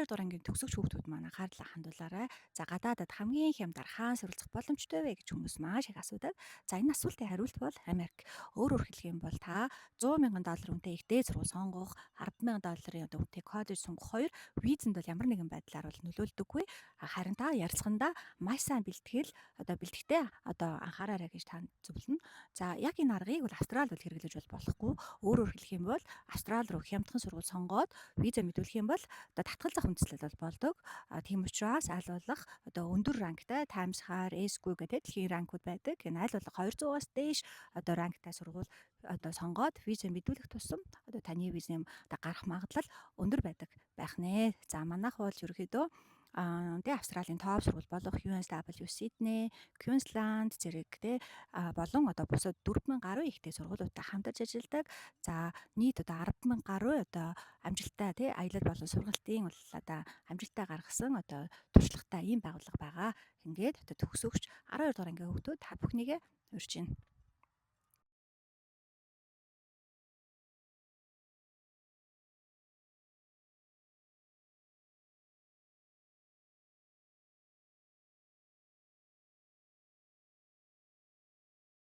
12 дугаар ангийн төгсөгч хүүхдүүд маань анхаарлаа хандуулаарай. За гадаадад хамгийн хямдар хаан суралцах боломжтой вэ гэж хүмүүс маш их асуудаг. За энэ асуултын хариулт бол Америк. Өөрөөр хэлэх юм бол та $100,000 үнэтэй их дээд сургууль сонгох, $10,000 үнэтэй коллеж сонгох хоёр визэнд бол ямар нэгэн байдлаар бол нөлөөлдөггүй. Харин та ярилцлагандаа маш сайн бэлтгэхдээ анхаараарай гэж танд зөвлөнө. За яг энэ аргыг бол Австрали бол хэрэглэж болохгүй. Өөрөөр хэлэх юм бол Австрали руу хямдхан сургууль сонгоод виза мэдүүлэх юм бол татгал зах үндэслэл бол болдог. Тийм учраас аль болох өндөр ранктай Times Higher, SQ гэдэг дэлхийн ранкуд байдаг. Энэ аль болох 200-аас дээш ранктай сургууль сонгоод виза мэдүүлэх тусам таны визний гарах магадлал өндөр байдаг байх нэ. За манайх бол ерөөхдөө Австралийн топ сургууль болох UNSW Sydney, Queensland зэрэг болон бусад 4,000 гаруй ихтэй сургуулиудтай хамтарч ажилладаг. За нийт 10,000 гаруй амжилттай аялал болон сургалтын амжилттай гаргасан туршлагатай ийм байгууллага байгаа. Ингээд төгсөгч 12 дугаар ангийн хүүхдүүд та бүхнийгээ урьж байна.